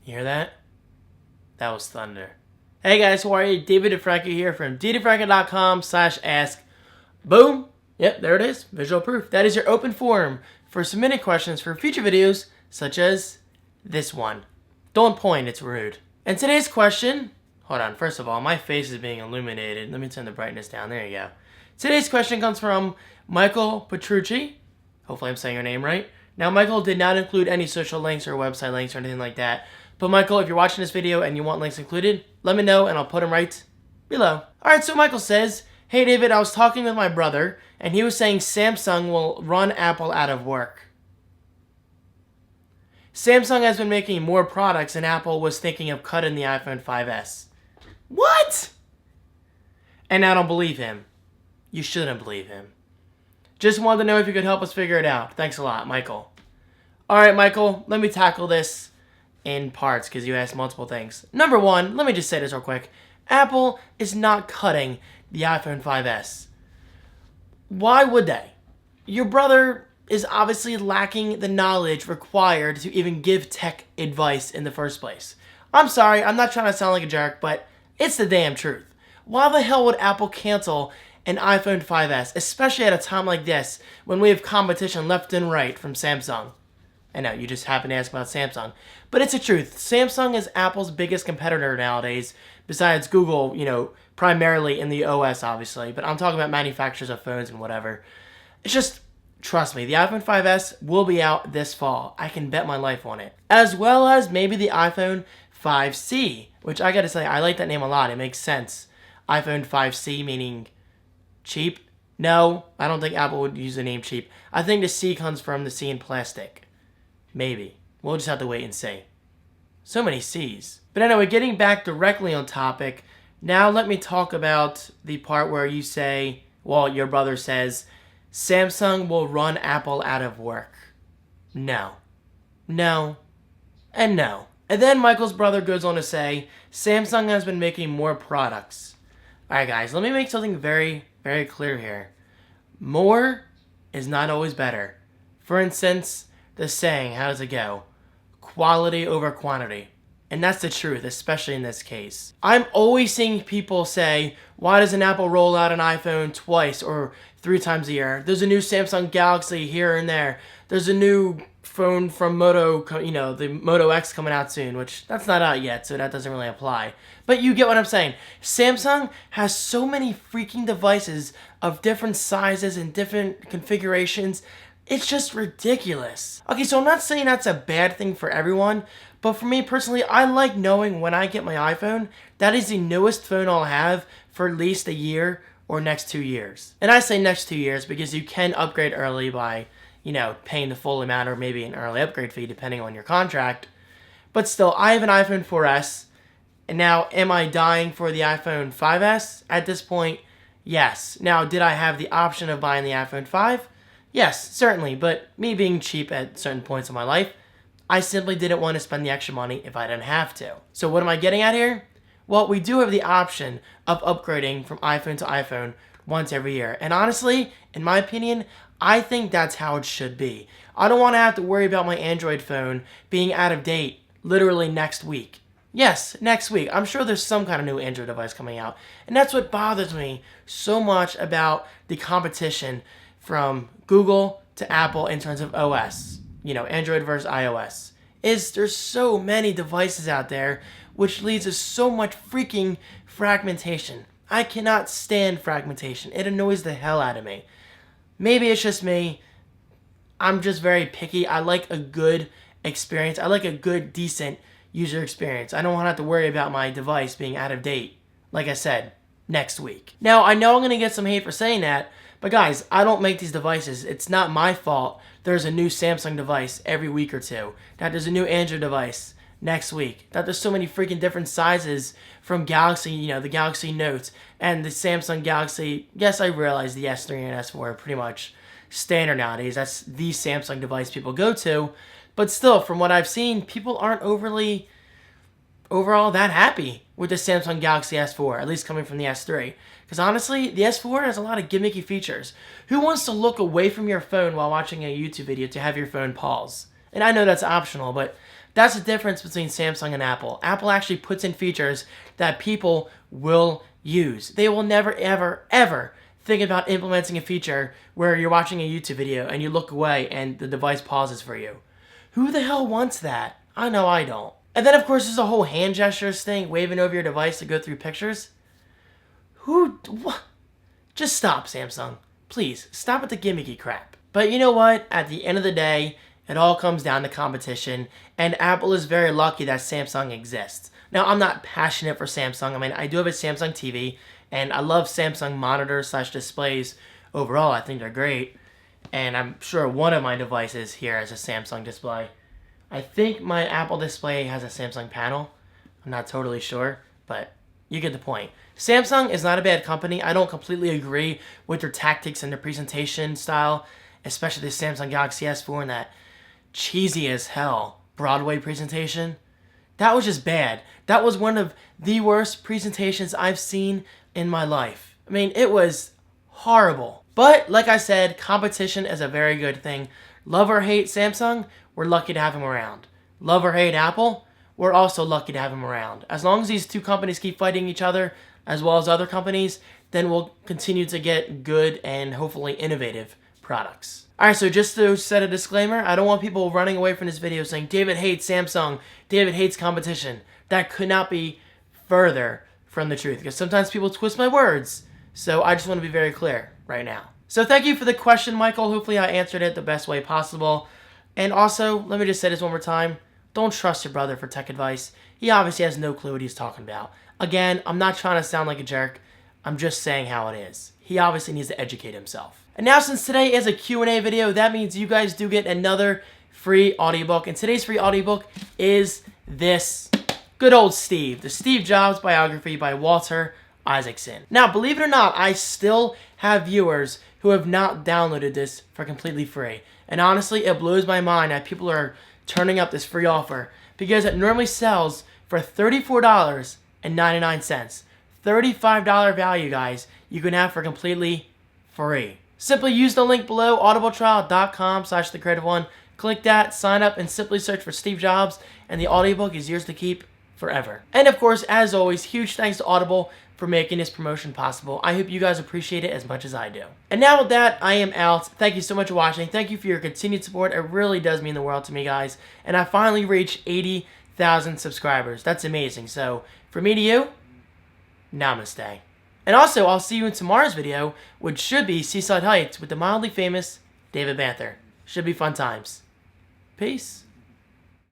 You hear that? That was thunder. Hey guys, how are you? David DeFranco here from ddefranco.com/ask. Boom! Yep, there it is. Visual proof. That is your open forum for submitting questions for future videos such as this one. Don't point, it's rude. And today's question, hold on, first of all, my face is being illuminated. Let me turn the brightness down. There you go. Today's question comes from Michael Petrucci. Hopefully I'm saying your name right. Now, Michael did not include any social links or website links or anything like that. But Michael, if you're watching this video and you want links included, let me know and I'll put them right below. Alright, so Michael says, hey David, I was talking with my brother and he was saying Samsung will run Apple out of work. Samsung has been making more products and Apple was thinking of cutting the iPhone 5S. What? And I don't believe him. You shouldn't believe him. Just wanted to know if you could help us figure it out. Thanks a lot, Michael. Alright, Michael, let me tackle this in parts because you asked multiple things. Number one, let me just say this real quick. Apple is not cutting the iPhone 5S. Why would they? Your brother is obviously lacking the knowledge required to even give tech advice in the first place. I'm sorry, I'm not trying to sound like a jerk, but it's the damn truth. Why the hell would Apple cancel an iPhone 5S, especially at a time like this when we have competition left and right from Samsung? I know, you just happened to ask about Samsung. But it's the truth. Samsung is Apple's biggest competitor nowadays, besides Google, primarily in the OS, obviously. But I'm talking about manufacturers of phones and whatever. It's just, trust me, the iPhone 5S will be out this fall. I can bet my life on it. As well as maybe the iPhone 5C, which I gotta say, I like that name a lot. It makes sense. iPhone 5C meaning cheap? No, I don't think Apple would use the name cheap. I think the C comes from the C in plastic. Maybe. We'll just have to wait and see. So many C's. But anyway, getting back directly on topic, now let me talk about the part where you say, well, your brother says, Samsung will run Apple out of work. No. No. And no. And then Michael's brother goes on to say, Samsung has been making more products. Alright guys, let me make something very, very clear here. More is not always better. For instance, the saying, how does it go? Quality over quantity. And that's the truth, especially in this case. I'm always seeing people say, why doesn't Apple roll out an iPhone twice or 3 times a year? There's a new Samsung Galaxy here and there. There's a new phone from Moto, the Moto X coming out soon, which that's not out yet, so that doesn't really apply. But you get what I'm saying. Samsung has so many freaking devices of different sizes and different configurations. It's just ridiculous. Okay, so I'm not saying that's a bad thing for everyone, but for me personally, I like knowing when I get my iPhone, that is the newest phone I'll have for at least a year or next 2 years. And I say next 2 years because you can upgrade early by, paying the full amount or maybe an early upgrade fee depending on your contract. But still, I have an iPhone 4S, and now am I dying for the iPhone 5S? At this point, yes. Now, did I have the option of buying the iPhone 5? Yes, certainly, but me being cheap at certain points in my life, I simply didn't want to spend the extra money if I didn't have to. So what am I getting at here? Well, we do have the option of upgrading from iPhone to iPhone once every year. And honestly, in my opinion, I think that's how it should be. I don't want to have to worry about my Android phone being out of date literally next week. Yes, next week. I'm sure there's some kind of new Android device coming out. And that's what bothers me so much about the competition from Google to Apple in terms of OS, Android versus iOS, is there's so many devices out there, which leads to so much freaking fragmentation. I cannot stand fragmentation. It annoys the hell out of me. Maybe it's just me. I'm just very picky. I like a good experience. I like a good, decent user experience. I don't want to have to worry about my device being out of date, like I said, next week. Now, I know I'm going to get some hate for saying that, but guys, I don't make these devices. It's not my fault there's a new Samsung device every week or two. That there's a new Android device next week. That there's so many freaking different sizes from Galaxy, the Galaxy Note and the Samsung Galaxy. Yes, I realize the S3 and S4 are pretty much standard nowadays. That's the Samsung device people go to. But still, from what I've seen, people aren't overall that happy with the Samsung Galaxy S4, at least coming from the S3. Because honestly, the S4 has a lot of gimmicky features. Who wants to look away from your phone while watching a YouTube video to have your phone pause? And I know that's optional, but That's the difference between Samsung and Apple. Apple actually puts in features that people will use. They will never, ever, ever think about implementing a feature where you're watching a YouTube video and you look away and the device pauses for you. Who the hell wants that? I know I don't. And then, of course, there's a whole hand gestures thing, waving over your device to go through pictures. What? Just stop, Samsung. Please, stop with the gimmicky crap. But you know what? At the end of the day, it all comes down to competition, and Apple is very lucky that Samsung exists. Now, I'm not passionate for Samsung. I mean, I do have a Samsung TV, and I love Samsung monitors / displays overall. I think they're great, and I'm sure one of my devices here has a Samsung display. I think my Apple display has a Samsung panel. I'm not totally sure, but you get the point. Samsung is not a bad company. I don't completely agree with their tactics and their presentation style, especially the Samsung Galaxy S4 and that cheesy as hell Broadway presentation. That was just bad. That was one of the worst presentations I've seen in my life. I mean, it was horrible. But like I said, competition is a very good thing. Love or hate Samsung, we're lucky to have them around. Love or hate Apple, we're also lucky to have them around. As long as these two companies keep fighting each other, as well as other companies, then we'll continue to get good and hopefully innovative products. Alright, so just to set a disclaimer, I don't want people running away from this video saying, David hates Samsung, David hates competition. That could not be further from the truth, because sometimes people twist my words. So I just want to be very clear right now. So thank you for the question, Michael. Hopefully I answered it the best way possible. And also, let me just say this one more time. Don't trust your brother for tech advice. He obviously has no clue what he's talking about. Again, I'm not trying to sound like a jerk. I'm just saying how it is. He obviously needs to educate himself. And now, since today is a Q&A video, that means you guys do get another free audiobook. And today's free audiobook is this good old Steve, the Steve Jobs biography by Walter Isaacson. Now, believe it or not, I still have viewers who have not downloaded this for completely free. And honestly, it blows my mind that people are turning up this free offer, because it normally sells for $34.99. $35 value, guys, you can have for completely free. Simply use the link below, audibletrial.com/thecreativeone. Click that, sign up, and simply search for Steve Jobs, and the audiobook is yours to keep forever. And of course, as always, huge thanks to Audible for making this promotion possible. I hope you guys appreciate it as much as I do. And now with that, I am out. Thank you so much for watching. Thank you for your continued support. It really does mean the world to me, guys. And I finally reached 80,000 subscribers. That's amazing. So, from me to you, namaste. And also, I'll see you in tomorrow's video, which should be Seaside Heights with the mildly famous David Banther. Should be fun times. Peace.